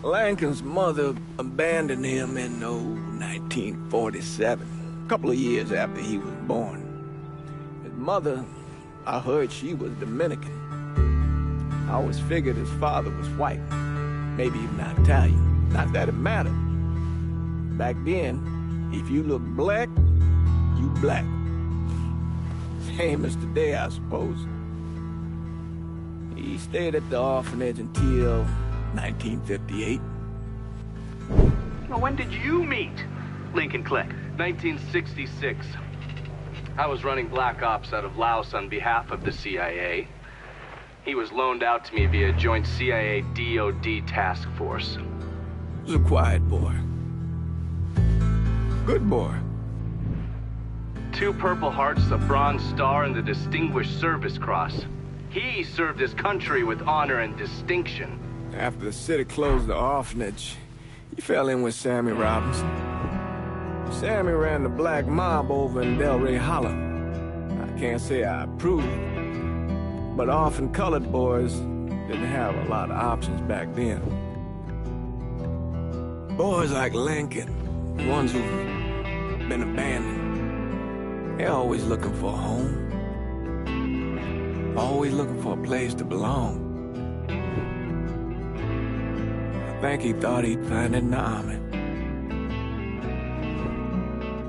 Lincoln's mother abandoned him in 1947, a couple of years after he was born. His mother, I heard she was Dominican. I always figured his father was white, maybe even Italian. Not that it mattered. Back then, if you look black, you black. Same as today, I suppose. He stayed at the orphanage until 1958. Well, when did you meet Lincoln Click? 1966. I was running Black Ops out of Laos on behalf of the CIA. He was loaned out to me via joint CIA-DOD task force. He was a quiet boy. Good boy. 2 Purple Hearts, a Bronze Star, and the Distinguished Service Cross. He served his country with honor and distinction. After the city closed the orphanage, he fell in with Sammy Robinson. Sammy ran the black mob over in Delray Hollow. I can't say I approved, but orphan colored boys didn't have a lot of options back then. Boys like Lincoln, the ones who've been abandoned, they're always looking for a home. Always looking for a place to belong. I think he thought he'd find it in the army.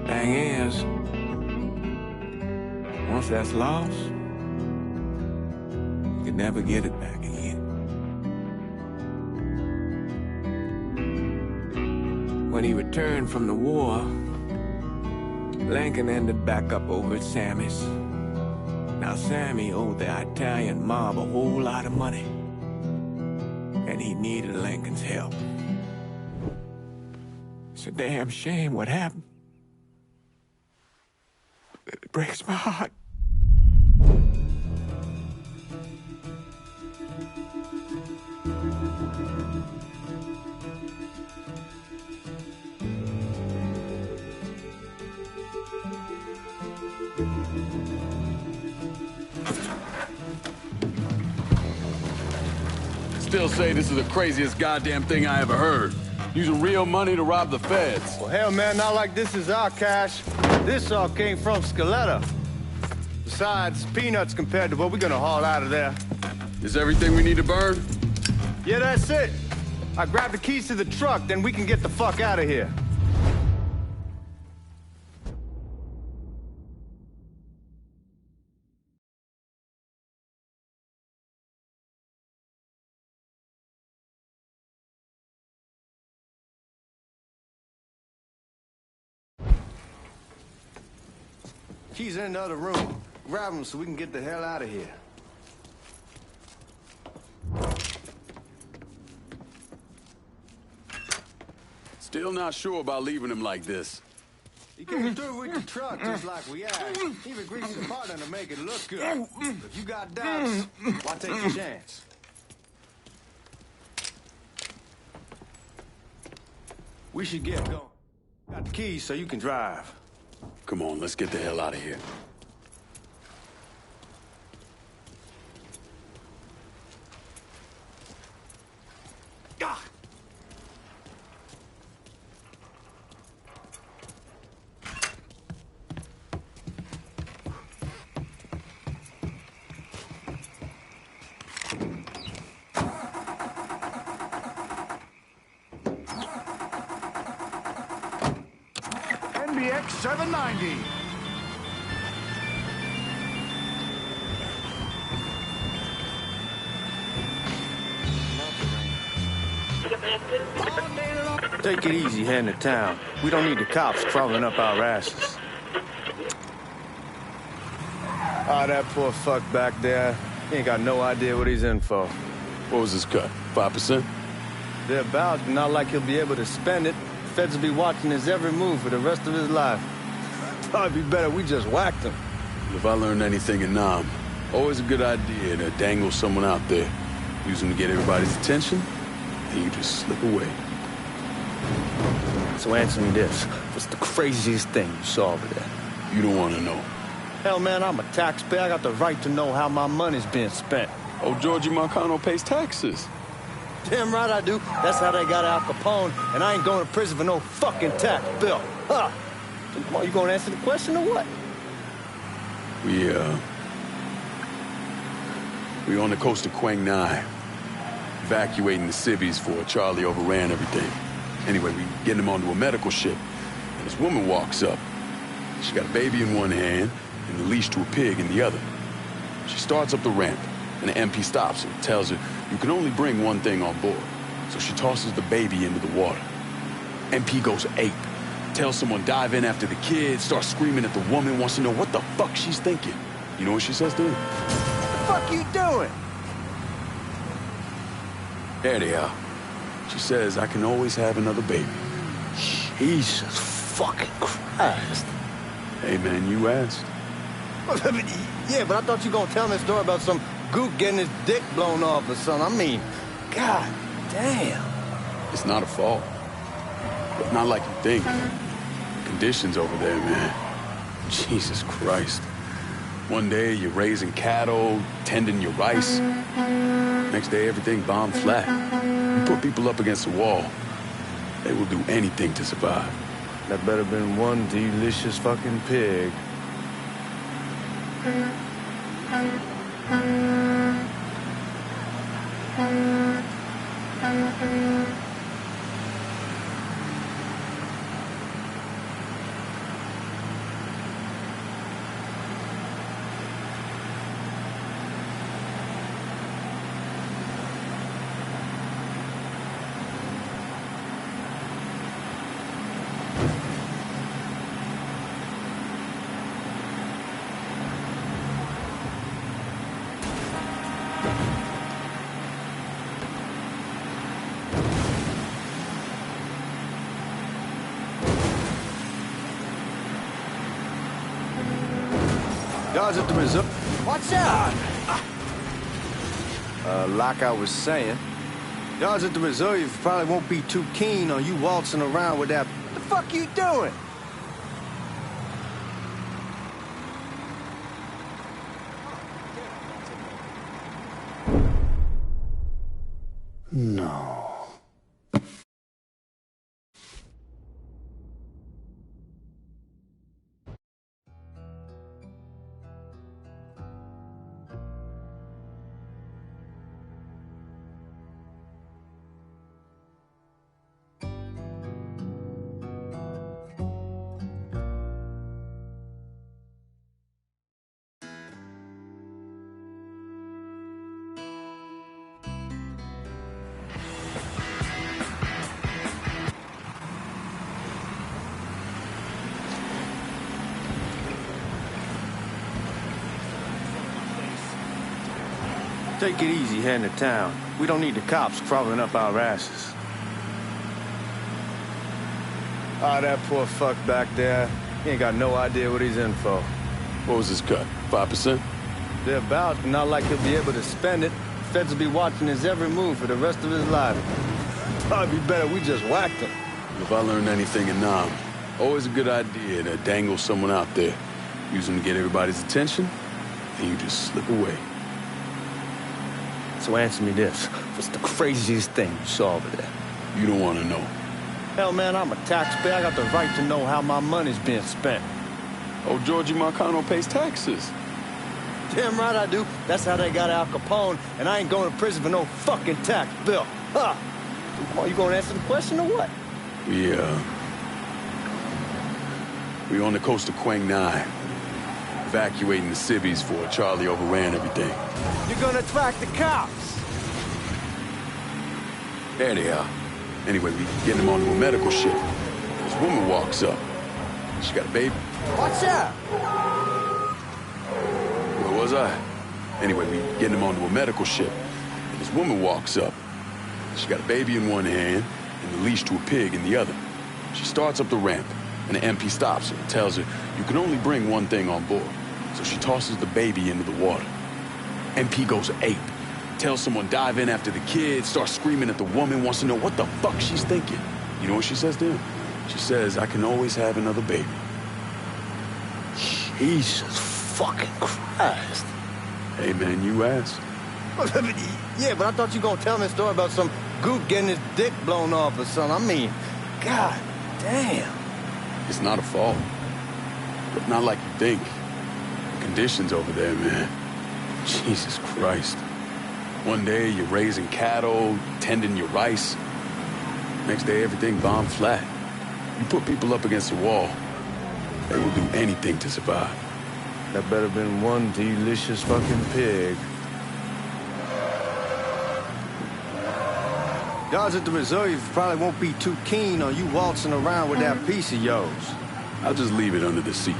Thing is, once that's lost, you can never get it back again. When he returned from the war, Lincoln ended back up over at Sammy's. Now, Sammy owed the Italian mob a whole lot of money, and he needed Lincoln's help. It's a damn shame what happened. It breaks my heart. Still say this is the craziest goddamn thing I ever heard. Using real money to rob the feds. Well, hell, man, not like this is our cash. This all came from Scaletta. Besides, peanuts compared to what we're gonna haul out of there. Is everything we need to burn? Yeah, that's it. I grab the keys to the truck, then we can get the fuck out of here. Keys in the other room. Grab them so we can get the hell out of here. Still not sure about leaving him like this. He came through with the truck just like we asked. Even greased the partner to make it look good. If you got doubts, why take a chance? We should get going. Got the keys so you can drive. Come on, let's get the hell out of here. Ah! NBX 790. Take it easy heading to town. We don't need the cops crawling up our asses. Ah, that poor fuck back there. He ain't got no idea what he's in for. What was his cut? 5%? Thereabouts, but not like he'll be able to spend it. Feds will be watching his every move for the rest of his life. Probably be better we just whacked him. If I learned anything in Nam, always a good idea to dangle someone out there. Use them to get everybody's attention, and you just slip away. So answer me this. What's the craziest thing you saw over there? You don't want to know. Hell, man, I'm a taxpayer. I got the right to know how my money's being spent. Oh, Georgie Marcano pays taxes. Damn right I do. That's how they got Al Capone, and I ain't going to prison for no fucking tax bill. Huh? Come on, you gonna answer the question or what? We on the coast of Quang Nai, evacuating the civvies for Charlie overran everything. Anyway, we getting him onto a medical ship, and this woman walks up. She got a baby in one hand and a leash to a pig in the other. She starts up the ramp, and the MP stops her, tells her, you can only bring one thing on board. So she tosses the baby into the water. MP goes ape, tells someone dive in after the kid, starts screaming at the woman, wants to know what the fuck she's thinking. You know what she says to him? What the fuck you doing? There they are. She says, I can always have another baby. Jesus fucking Christ. Hey man, you asked. Yeah, but I thought you gonna tell me a story about some gook getting his dick blown off or something. I mean, god damn. It's not a fault. But not like you think. Conditions over there, man. Jesus Christ. One day you're raising cattle, tending your rice. Next day everything bombed flat. You put people up against the wall, they will do anything to survive. That better been one delicious fucking pig. Guards at the resort. Watch out! Like I was saying, guards at the reserve probably won't be too keen on you waltzing around with that. What the fuck you doing? No. Take it easy heading to town. We don't need the cops crawling up our asses. Ah, that poor fuck back there. He ain't got no idea what he's in for. What was his cut? 5%? Thereabouts, but not like he'll be able to spend it. Feds will be watching his every move for the rest of his life. Probably be better we just whacked him. If I learned anything in Nam, always a good idea to dangle someone out there. Use them to get everybody's attention, and you just slip away. So answer me this. What's the craziest thing you saw over there? You don't want to know. Hell, man, I'm a taxpayer. I got the right to know how my money's being spent. Oh, Georgie Marcano pays taxes. Damn right I do. That's how they got Al Capone, and I ain't going to prison for no fucking tax bill. Huh? Come on, you gonna answer the question or what? We on the coast of Quang Nai, evacuating the civvies for Charlie overran everything. You're gonna track the cops. There they are. Anyway, we getting him onto a medical ship. This woman walks up. She got a baby. Watch out! Where was I? Anyway, we getting him onto a medical ship. And this woman walks up. She got a baby in one hand and the leash to a pig in the other. She starts up the ramp, and the MP stops her and tells her, you can only bring one thing on board. So she tosses the baby into the water. MP goes ape, tells someone dive in after the kid, starts screaming at the woman, wants to know what the fuck she's thinking. You know what she says to him? She says, I can always have another baby. Jesus fucking Christ. Hey man, you asked. Yeah, but I thought you gonna tell me a story about some goot getting his dick blown off or something. I mean, god damn. It's not a fault. But not like you think. Conditions over there, man. Jesus Christ. One day you're raising cattle, tending your rice. Next day everything bombed flat. You put people up against a wall, they will do anything to survive. That better been one delicious fucking pig. Guards at the reserve probably won't be too keen on you waltzing around with that piece of yours. I'll just leave it under the seat.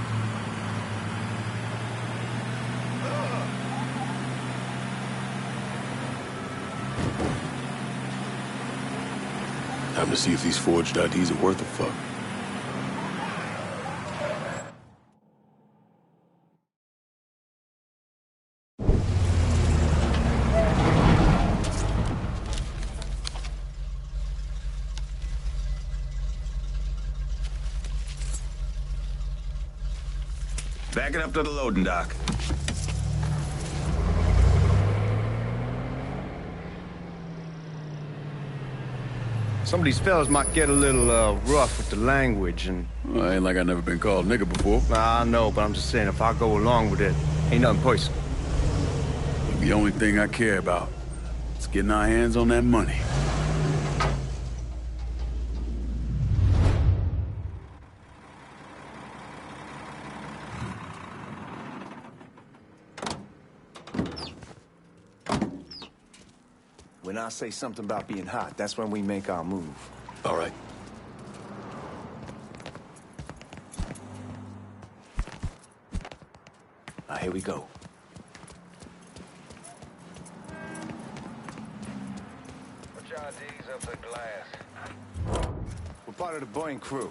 Time to see if these forged IDs are worth a fuck. Back it up to the loading dock. Some of these fellas might get a little rough with the language and... Well, ain't like I never been called nigga before. Nah, I know, but I'm just saying, if I go along with it, ain't nothing personal. The only thing I care about is getting our hands on that money. When I say something about being hot, that's when we make our move. All right. Now, here we go. Put your IDs up the glass. We're part of the Boeing crew.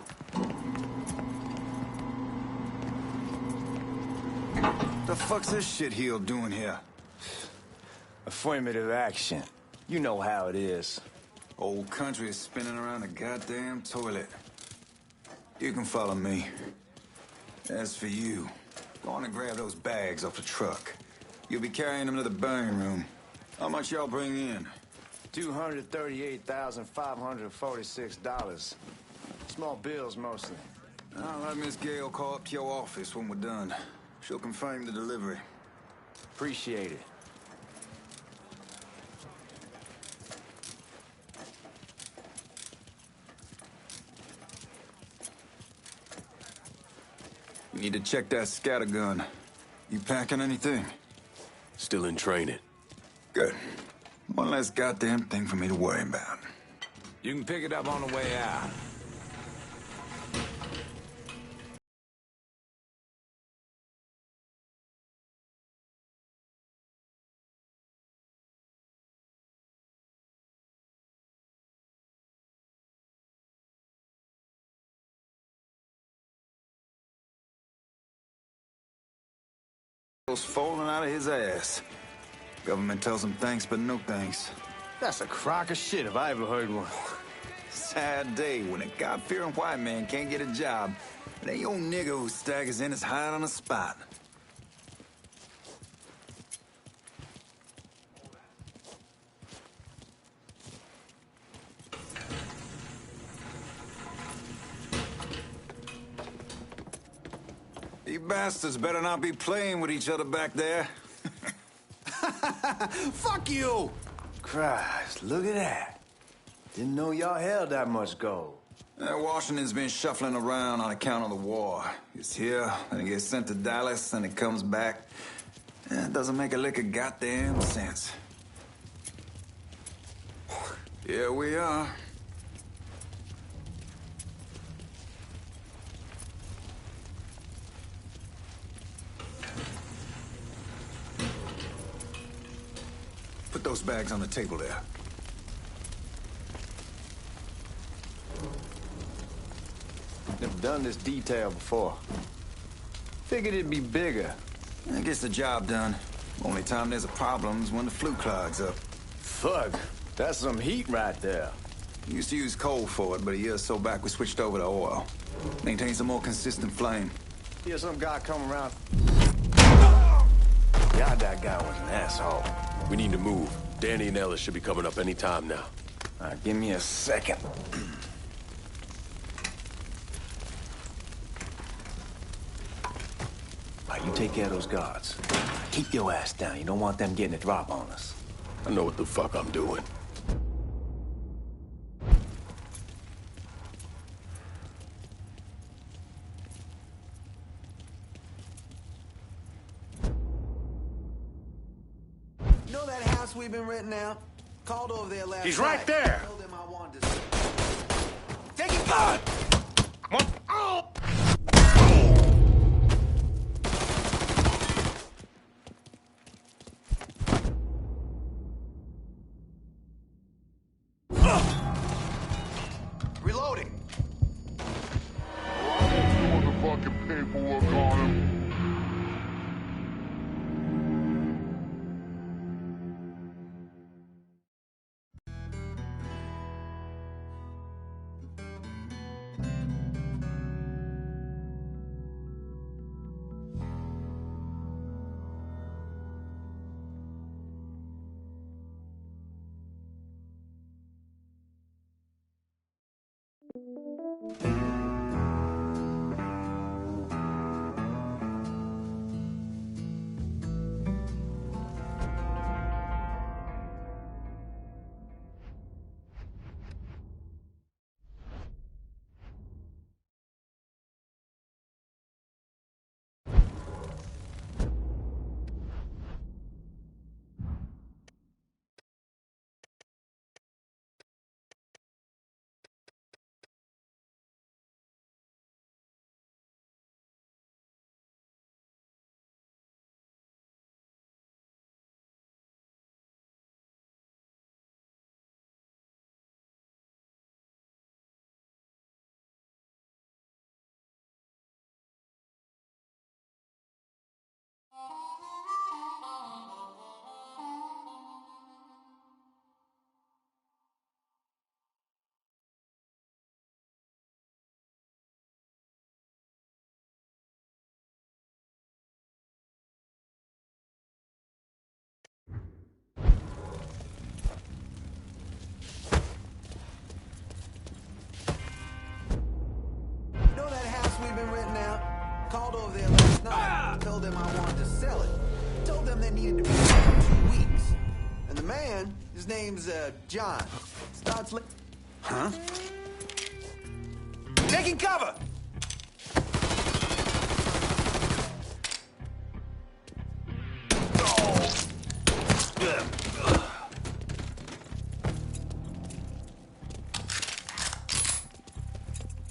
The fuck's this shitheel doing here? Affirmative action. You know how it is. Old country is spinning around the goddamn toilet. You can follow me. As for you, go on and grab those bags off the truck. You'll be carrying them to the burning room. How much y'all bring in? $238,546. Small bills, mostly. I'll have Miss Gale call up to your office when we're done. She'll confirm the delivery. Appreciate it. You need to check that scattergun. You packing anything? Still in training. Good. One less goddamn thing for me to worry about. You can pick it up on the way out. Falling out of his ass. Government tells him thanks, but no thanks. That's a crock of shit if I ever heard one. Sad day when a God-fearing white man can't get a job, and a old nigga who staggers in is hired on the spot. You bastards better not be playing with each other back there. Fuck you! Christ, look at that. Didn't know y'all held that much gold. Washington's been shuffling around on account of the war. It's here, then it gets sent to Dallas, and it comes back. It doesn't make a lick of goddamn sense. Here we are. Put those bags on the table there. Never done this detail before. Figured it'd be bigger. That gets the job done. Only time there's a problem is when the flue clogs up. Fuck, that's some heat right there. We used to use coal for it, but a year or so back we switched over to oil. Maintains a more consistent flame. Hear some guy come around. God, that guy was an asshole. We need to move. Danny and Ellis should be coming up any time now. Give me a second. You take care of those guards. Keep your ass down. You don't want them getting a drop on us. I know what the fuck I'm doing. You know that house we've been renting out? Called over there last night. He's right there! Told him I wanted to... Take it, God! What? Oh! Reloading. Motherfucking paperwork on him. You know that house we've been renting out? Called over there last night. Told them I wanted to sell it. Told them they needed to be there for 2 weeks. And the man, his name's, John. Starts li- Huh? Taking cover!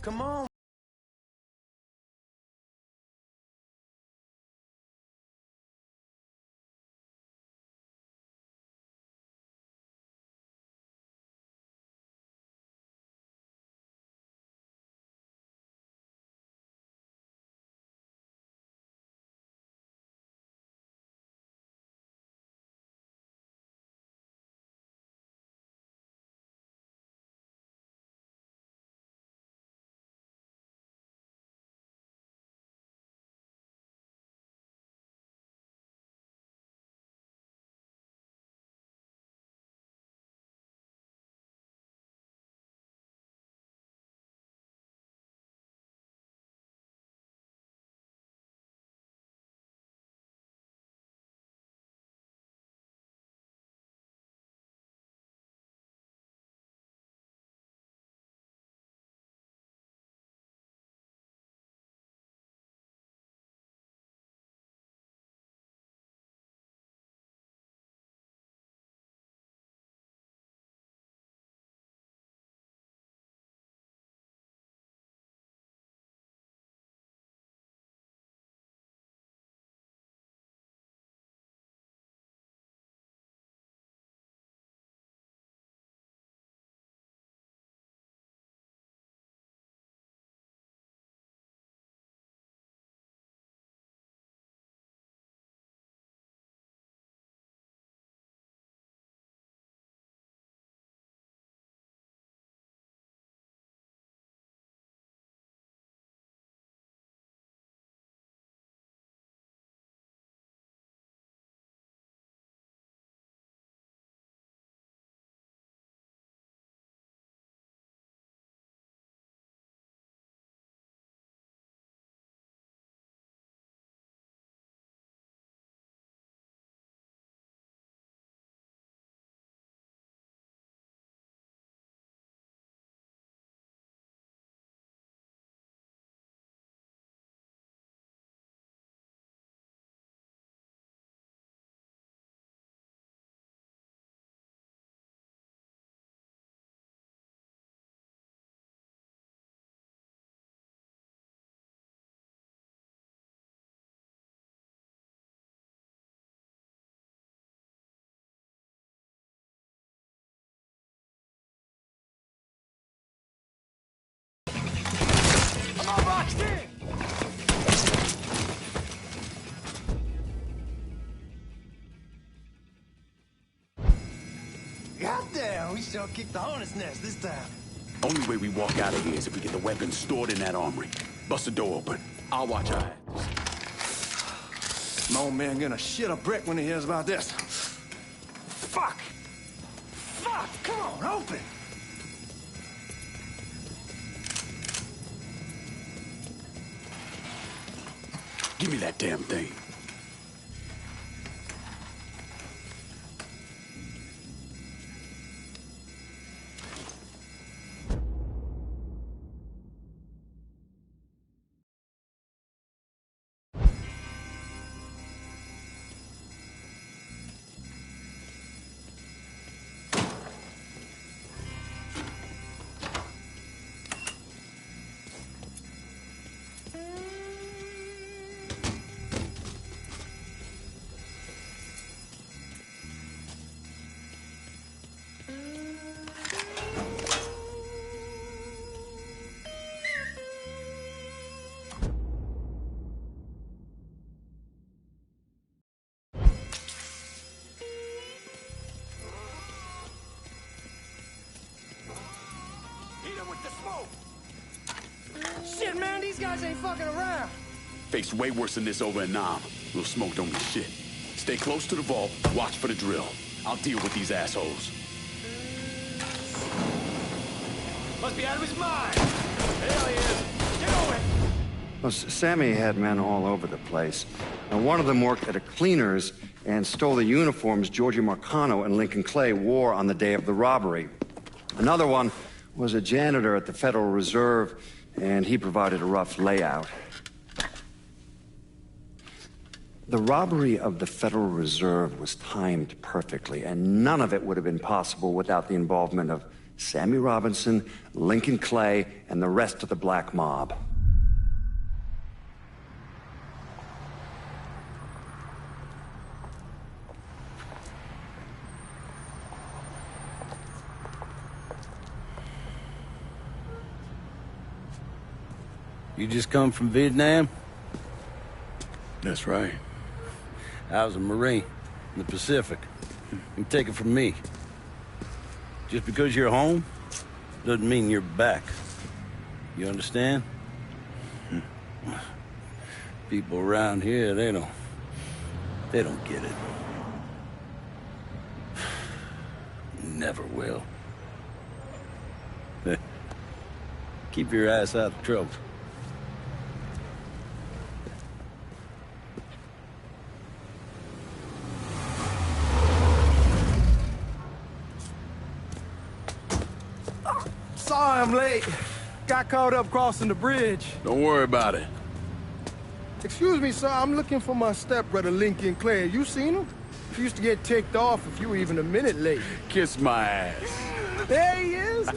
Come on. Goddamn, we sure kicked the hornet's nest this time. Only way we walk out of here is if we get the weapons stored in that armory. Bust the door open. I'll watch our hands. My old man gonna shit a brick when he hears about this. Fuck! Fuck! Come on, open! Give me that damn thing. Shit, man, these guys ain't fucking around. Faced way worse than this over in Nam. Little smoke don't mean shit. Stay close to the vault, watch for the drill. I'll deal with these assholes. Must be out of his mind. There he is. Get over it. Well, Sammy had men all over the place. Now, one of them worked at a cleaner's and stole the uniforms Georgie Marcano and Lincoln Clay wore on the day of the robbery. Another one was a janitor at the Federal Reserve, and he provided a rough layout. The robbery of the Federal Reserve was timed perfectly, and none of it would have been possible without the involvement of Sammy Robinson, Lincoln Clay, and the rest of the black mob. You just come from Vietnam? That's right. I was a Marine in the Pacific. You take it from me. Just because you're home doesn't mean you're back. You understand? People around here, they don't get it. Never will. Keep your ass out of trouble. Sorry I'm late. Got caught up crossing the bridge. Don't worry about it. Excuse me, sir. I'm looking for my stepbrother, Lincoln Clay. You seen him? He used to get ticked off if you were even a minute late. Kiss my ass. There he is.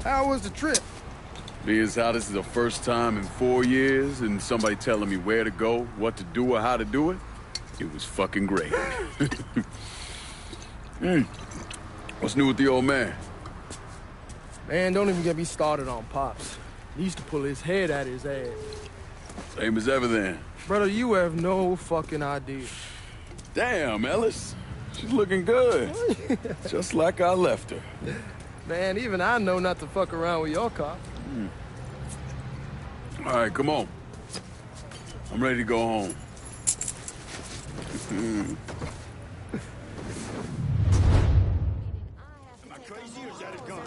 How was the trip? Being as how this is the first time in 4 years and somebody telling me where to go, what to do, or how to do it, it was fucking great. What's new with the old man? Man, don't even get me started on Pops. He used to pull his head out his ass. Same as ever then. Brother, you have no fucking idea. Damn, Ellis. She's looking good. Just like I left her. Man, even I know not to fuck around with your car. All right, come on. I'm ready to go home. Am I crazy or is that his gun?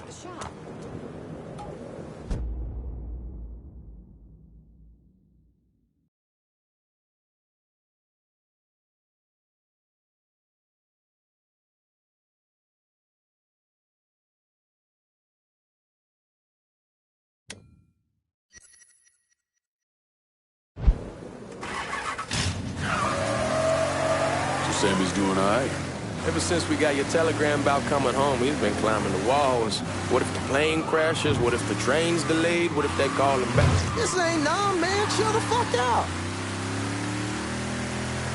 Sammy's doing all right. Ever since we got your telegram about coming home, he's been climbing the walls. What if the plane crashes? What if the train's delayed? What if they call him back? This ain't numb, man. Chill the fuck out.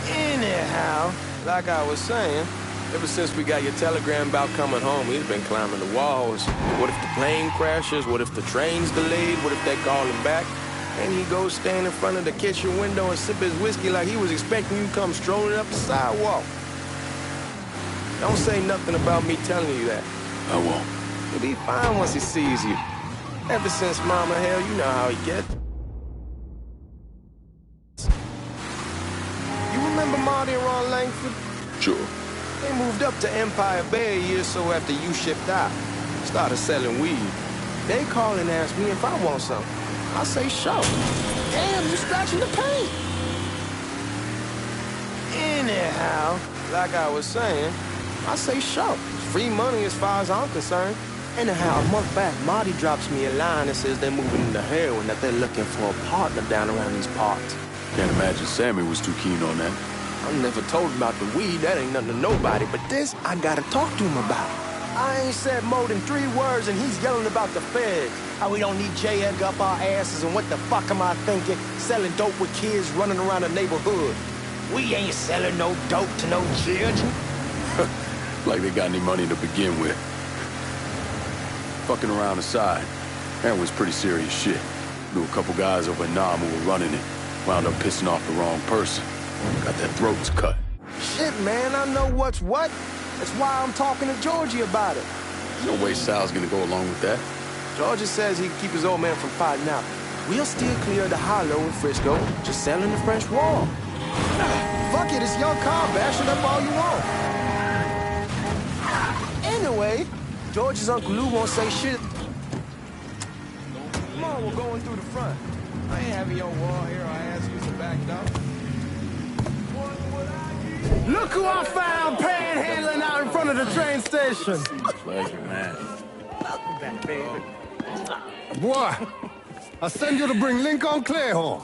Anyhow, like I was saying, Ever since we got your telegram about coming home, he's been climbing the walls. What if the plane crashes? What if the train's delayed? What if they call him back? And he goes stand in front of the kitchen window and sip his whiskey like he was expecting you to come strolling up the sidewalk. Don't say nothing about me telling you that. I won't. He'll be fine once he sees you. Ever since Mama, hell, you know how he gets. You remember Marty and Ron Langford? Sure. They moved up to Empire Bay a year or so after you shipped out. Started selling weed. They call and ask me if I want some. I say, sure. Damn, you scratching the paint. Anyhow, like I was saying, I say, sure. It's free money as far as I'm concerned. Anyhow, a month back, Marty drops me a line that says they're moving into heroin, that they're looking for a partner down around these parts. Can't imagine Sammy was too keen on that. I never told him about the weed, that ain't nothing to nobody, but this, I gotta talk to him about. I ain't said more than 3 words and he's yelling about the feds. How we don't need J. Edgar up our asses and what the fuck am I thinking? Selling dope with kids running around the neighborhood. We ain't selling no dope to no children. Like they got any money to begin with. Fucking around aside, that was pretty serious shit. Knew a couple guys over in Nam who were running it. Wound up pissing off the wrong person. Got their throats cut. Shit, man, I know what's what. That's why I'm talking to Georgie about it. No way Sal's gonna go along with that. Georgie says he can keep his old man from fighting out. We'll steer clear of the hollow in Frisco, just selling the French Wall. Fuck it, it's your car, bash it up all you want. Anyway, George's Uncle Lou won't say shit. Come on, we're going through the front. I ain't having your wall here, I ask you to back up. Look who I found panhandling out in front of the train station. Pleasure, man. Welcome back, baby. Boy, I send you to bring Lincoln Clay home.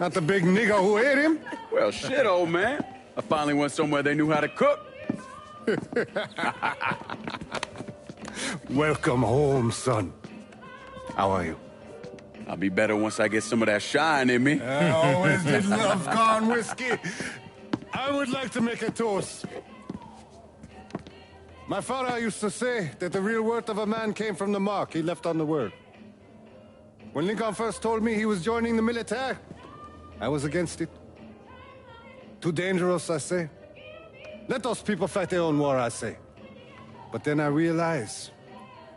Not the big nigga who ate him. Well, shit, old man. I finally went somewhere they knew how to cook. Welcome home, son. How are you? I'll be better once I get some of that shine in me. I always did love corn whiskey. I would like to make a toast. My father used to say that the real worth of a man came from the mark he left on the world. When Lincoln first told me he was joining the military, I was against it. Too dangerous, I say. Let those people fight their own war, I say. But then I realized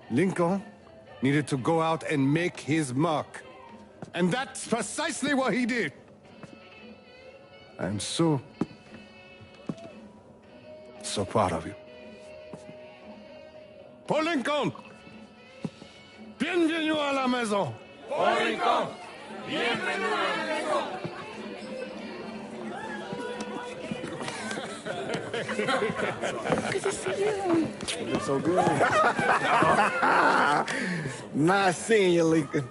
Lincoln needed to go out and make his mark. And that's precisely what he did. I'm so proud of you. Paul Lincoln! Bienvenue à la maison! Paul Lincoln! Bienvenue à la maison! Good to see you. You look so good. Nice seeing you, Lincoln.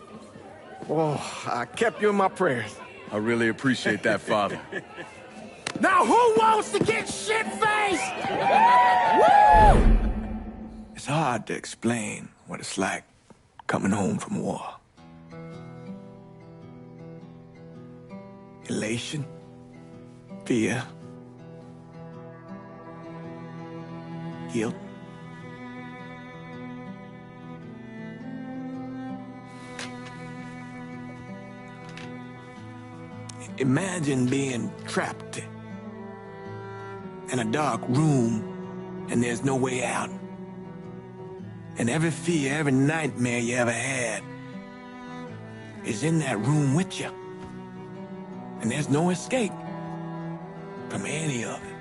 Oh, I kept you in my prayers. I really appreciate that, Father. Now who wants to get shit-faced? Woo! It's hard to explain what it's like coming home from war. Elation, fear, guilt. Imagine being trapped in a dark room and there's no way out. And every fear, every nightmare you ever had is in that room with you. And there's no escape from any of it.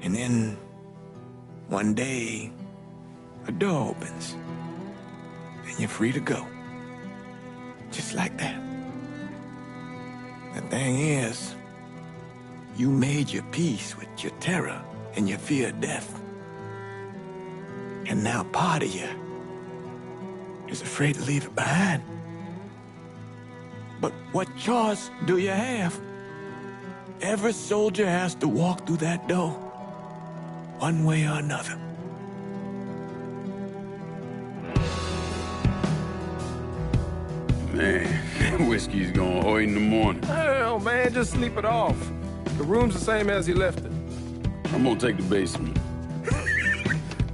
And then one day, a door opens and you're free to go. Just like that. The thing is, you made your peace with your terror and your fear of death. And now part of you is afraid to leave it behind. But what choice do you have? Every soldier has to walk through that door, one way or another. Man, whiskey's going hoy in the morning. Hell, man, just sleep it off. The room's the same as he left it. I'm gonna take the basement.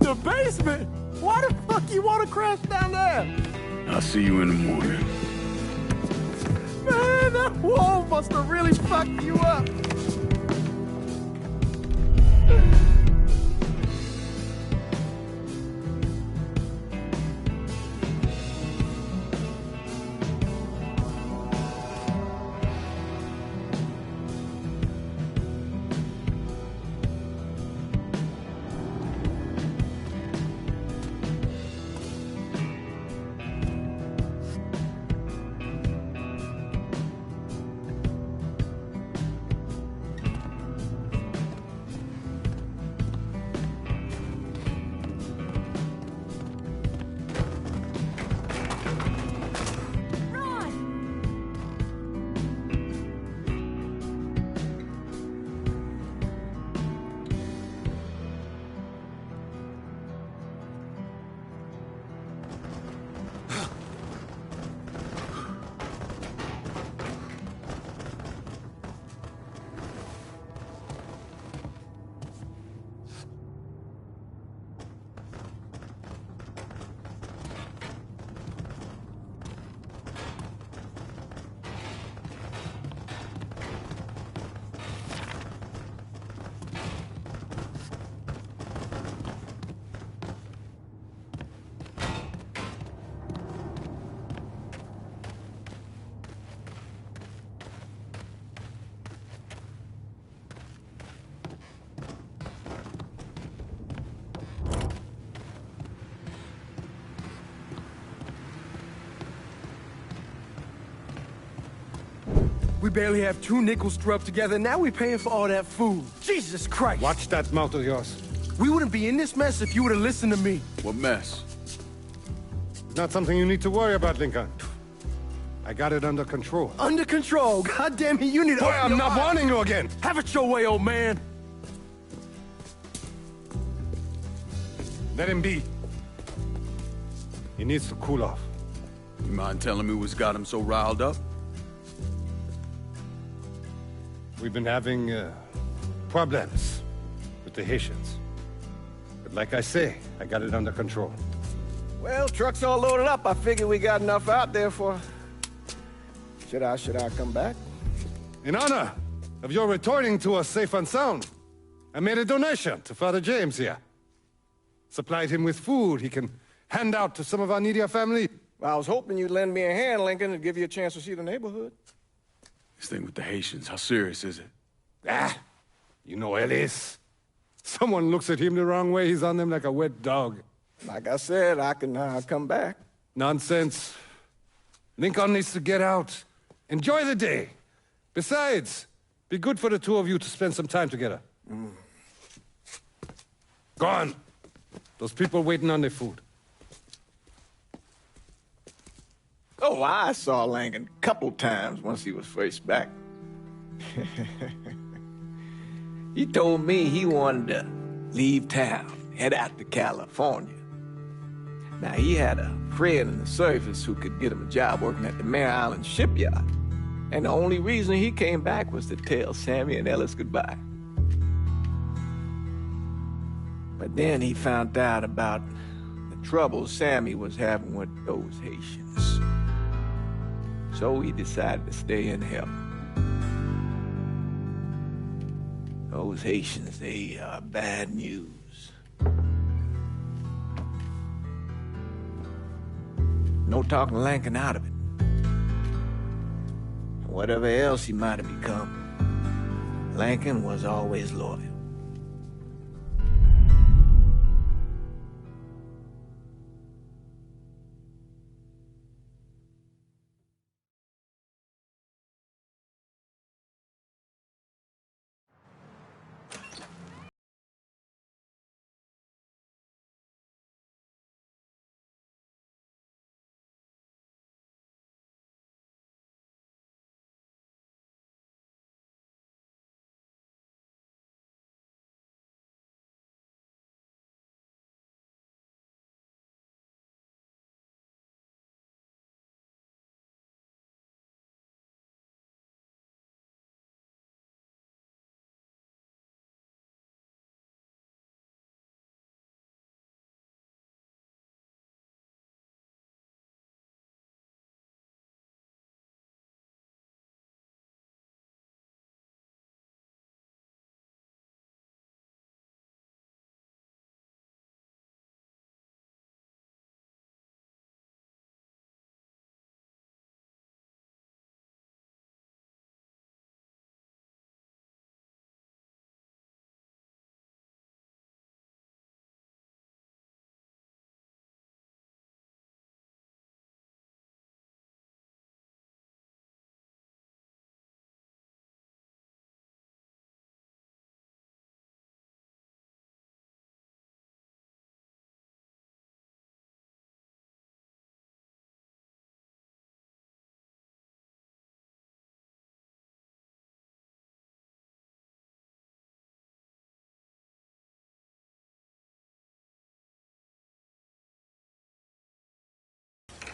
The basement? Why the fuck you want to crash down there? I'll see you in the morning. Man, that wall must have really fucked you up. We barely have 2 nickels to rub together, now we're paying for all that food. Jesus Christ! Watch that mouth of yours. We wouldn't be in this mess if you would have listened to me. What mess? It's not something you need to worry about, Lincoln. I got it under control. Under control? God damn it, you need to... Boy, I'm not warning you again! Have it your way, old man! Let him be. He needs to cool off. You mind telling me what's got him so riled up? We've been having problems with the Haitians. But like I say, I got it under control. Well, truck's all loaded up. I figure we got enough out there for... Should I come back? In honor of your returning to us safe and sound, I made a donation to Father James here. Supplied him with food he can hand out to some of our needier family. Well, I was hoping you'd lend me a hand, Lincoln, and give you a chance to see the neighborhood. This thing with the Haitians, how serious is it? Ah, you know Ellis. Someone looks at him the wrong way, he's on them like a wet dog. Like I said, I can come back. Nonsense. Lincoln needs to get out. Enjoy the day. Besides, be good for the two of you to spend some time together. Go on. Those people waiting on their food. Oh, I saw Lincoln a couple times once he was first back. He told me he wanted to leave town, head out to California. Now, he had a friend in the service who could get him a job working at the Mare Island shipyard. And the only reason he came back was to tell Sammy and Ellis goodbye. But then he found out about the trouble Sammy was having with those Haitians. So he decided to stay and help. Those Haitians, they are bad news. No talking Lincoln out of it. Whatever else he might have become, Lincoln was always loyal.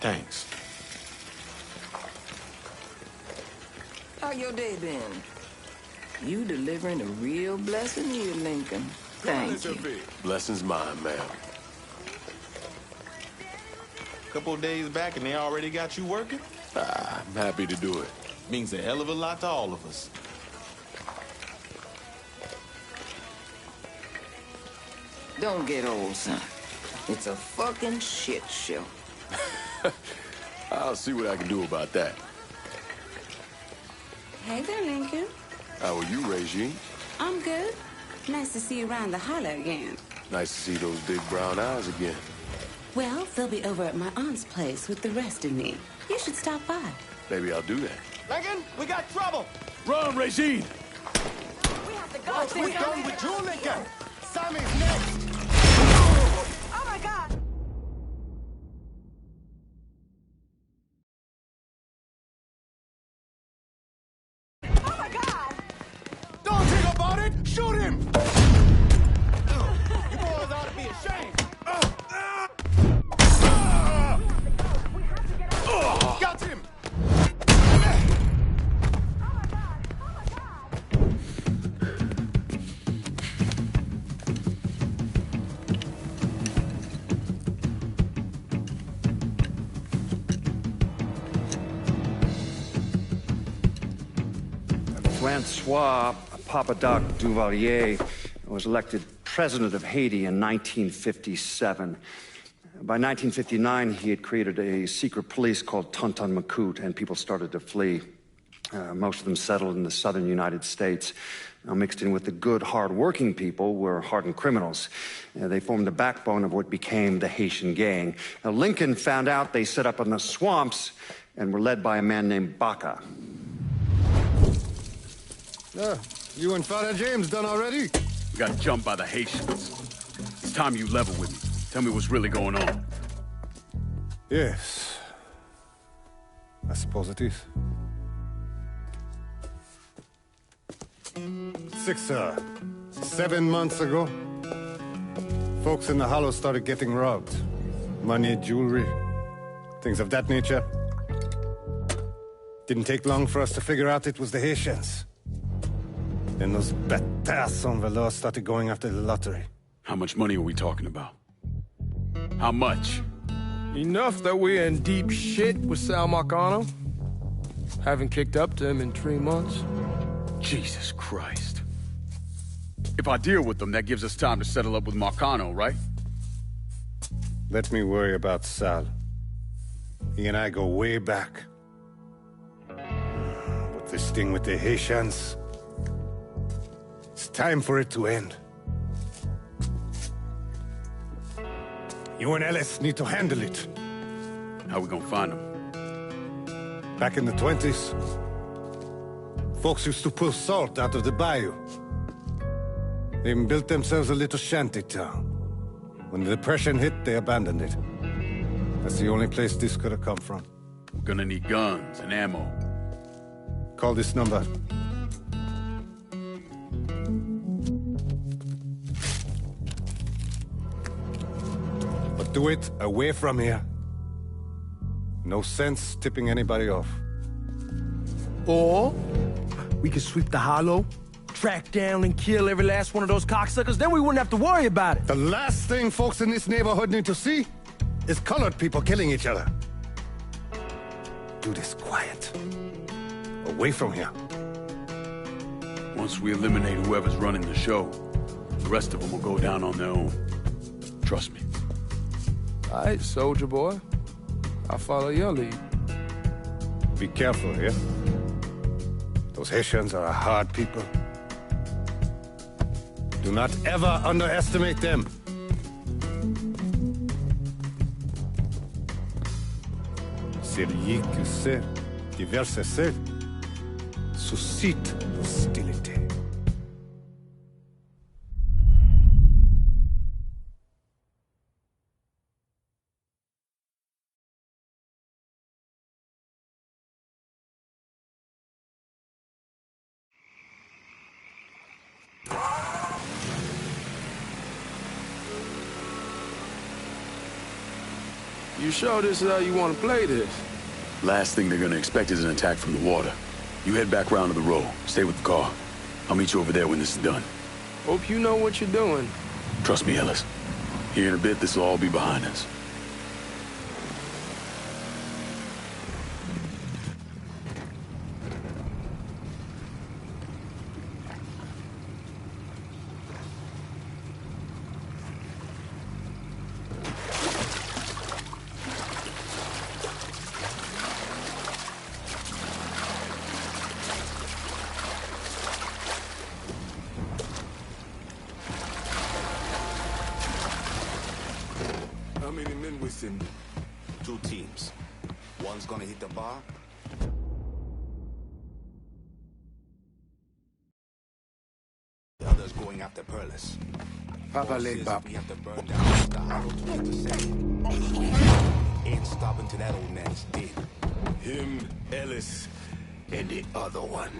Thanks. How your day been? You delivering a real blessing here, Lincoln. Thank you. Blessing's mine, ma'am. Couple of days back and they already got you working? I'm happy to do it. Means a hell of a lot to all of us. Don't get old, son. It's a fucking shit show. I'll see what I can do about that. Hey there, Lincoln. How are you, Regine? I'm good. Nice to see you around the holler again. Nice to see those big brown eyes again. Well, they'll be over at my aunt's place with the rest of me. You should stop by. Maybe I'll do that. Lincoln, we got trouble! Run, Regine! We have to go! We're going with you, Lincoln! Sammy's next! Oh my God! Oh my God! Don't think about it! Shoot him! You boys ought to be ashamed! Got him! Francois Papadoc Duvalier was elected president of Haiti in 1957. By 1959, he had created a secret police called Tonton Macoute, and people started to flee. Most of them settled in the southern United States. Now, mixed in with the good, hard-working people were hardened criminals. They formed the backbone of what became the Haitian gang. Now, Lincoln found out they set up in the swamps and were led by a man named Baca. You and Father James done already? We got jumped by the Haitians. It's time you level with me. Tell me what's really going on. Yes. I suppose it is. 7 months ago, folks in the Hollow started getting robbed. Money, jewelry, things of that nature. Didn't take long for us to figure out it was the Haitians. Then those bâtards on velours started going after the lottery. How much money are we talking about? How much? Enough that we're in deep shit with Sal Marcano. Haven't kicked up to him in 3 months. Jesus Christ. If I deal with them, that gives us time to settle up with Marcano, right? Let me worry about Sal. He and I go way back. But this thing with the Haitians... it's time for it to end. You and Ellis need to handle it. How we gonna find them? Back in the 20s, folks used to pull salt out of the bayou. They even built themselves a little shanty town. When the Depression hit, they abandoned it. That's the only place this could have come from. We're gonna need guns and ammo. Call this number. But do it away from here. No sense tipping anybody off. Or we could sweep the Hollow, track down and kill every last one of those cocksuckers, then we wouldn't have to worry about it. The last thing folks in this neighborhood need to see is colored people killing each other. Do this quiet. Away from here. Once we eliminate whoever's running the show, the rest of them will go down on their own. Trust me. All right, soldier boy. I'll follow your lead. Be careful, yeah? Those Haitians are a hard people. Do not ever underestimate them. Celui qui sait diverser seul suscite hostilité. You sure this is how you want to play this? Last thing they're gonna expect is an attack from the water. You head back round to the row. Stay with the car. I'll meet you over there when this is done. Hope you know what you're doing. Trust me, Ellis. Here in a bit, this will all be behind us. How many men with him? 2 teams. One's gonna hit the bar. The other's going after Perlis. Papa leg bop. We have to burn down the hollow to get to Sam. Ain't stopping till that old man is dead. Him, Ellis, and the other one,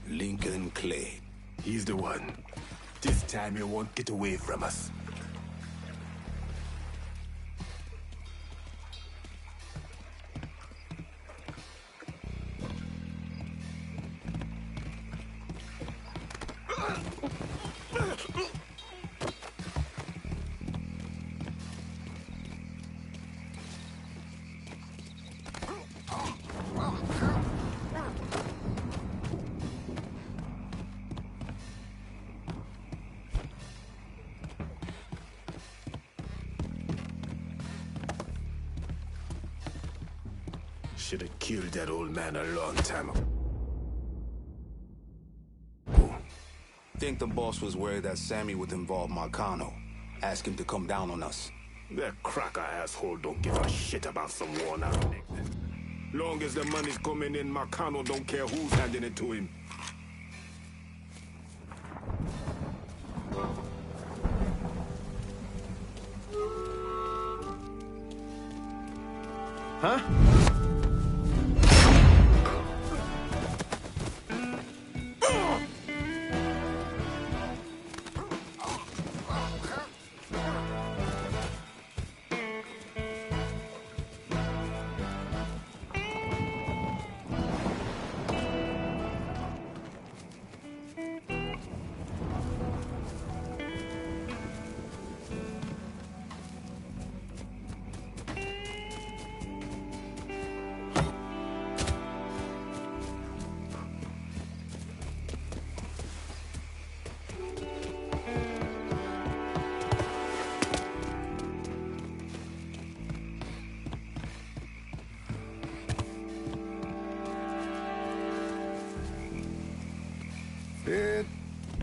Lincoln Clay. He's the one. This time he won't get away from us. Should have killed that old man a long time ago. Think the boss was worried that Sammy would involve Marcano. Ask him to come down on us. That cracker asshole don't give a shit about some worn out nigga. Long as the money's coming in, Marcano don't care who's handing it to him. Huh?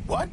What?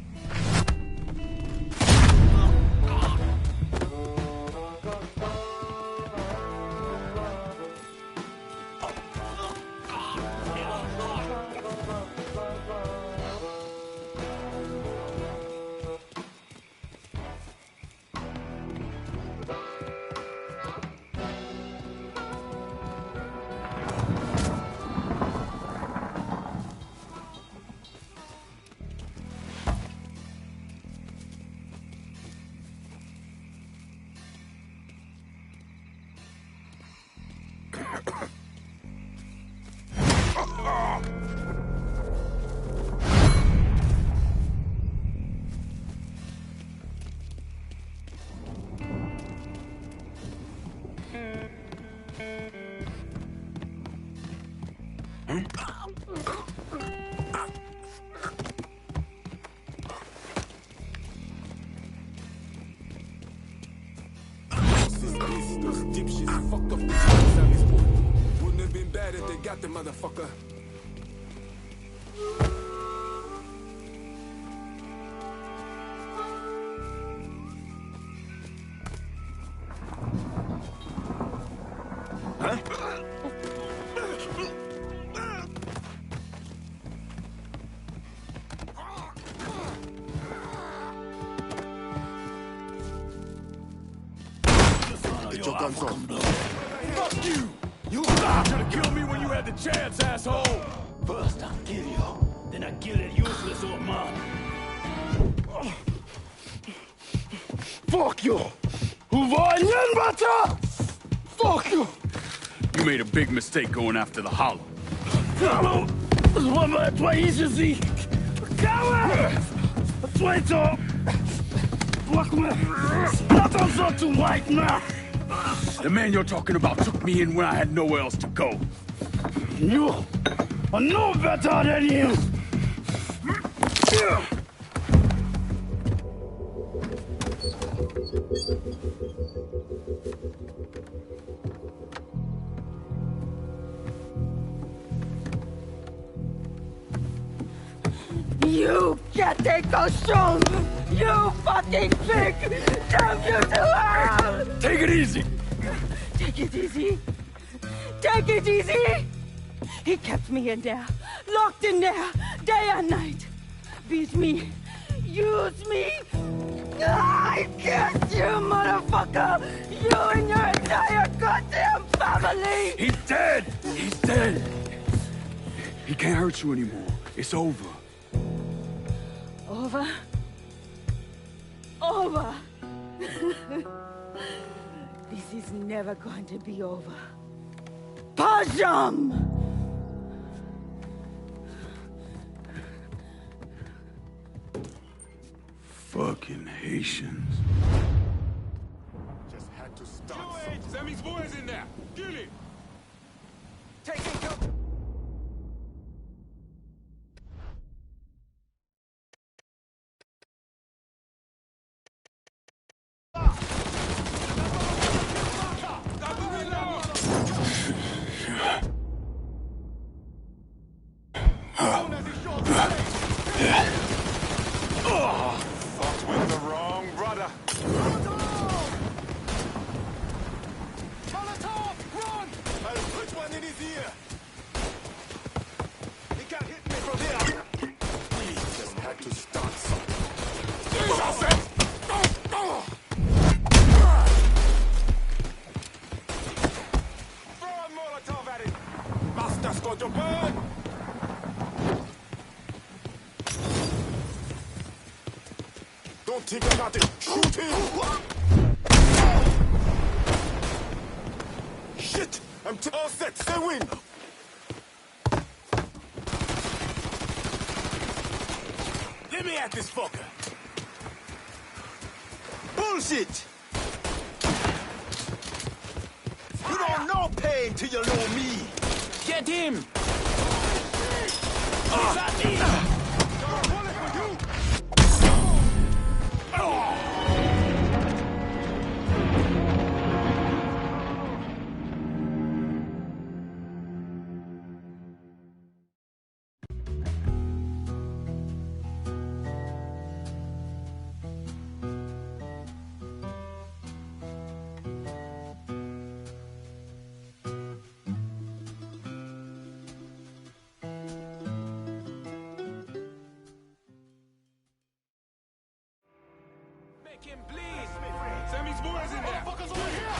Those dipshits fucked up the Sammy's boy. Wouldn't have been bad if they got the motherfucker. Get your guns up. Fuck you! You should have killed me when you had the chance, asshole! First I'll kill you, then I kill that useless old man. Fuck you! Who var ingen, bata? Fuck you! You made a big mistake going after the Hollow. The man you're talking about took me in when I had nowhere else to go. You are no better than him! You can't take those shoes! You fucking pig! Damn you to hell! Take it easy! Take it easy! Take it easy! He kept me in there, locked in there, day and night. Beat me, use me. I guess you, motherfucker! You and your entire goddamn family! He's dead! He's dead! He can't hurt you anymore. It's over. Over? Over! This is never going to be over. Pajam! Fucking Haitians. Just had to stop. Sammy's boys in there. Kill him. Take it, go. Fucked with the wrong brother. Molotov, run! I'll put one in his ear. He can't hit me from here. We just had to start something. Throw a Molotov at him. Master's going to burn. Don't think about it. Shoot him! Shit! I'm all set. Stay win. Let me at this fucker. Bullshit! You don't know pain till you know me. Get him! Make him bleed! Sammy's boys in there! Motherfuckers over here!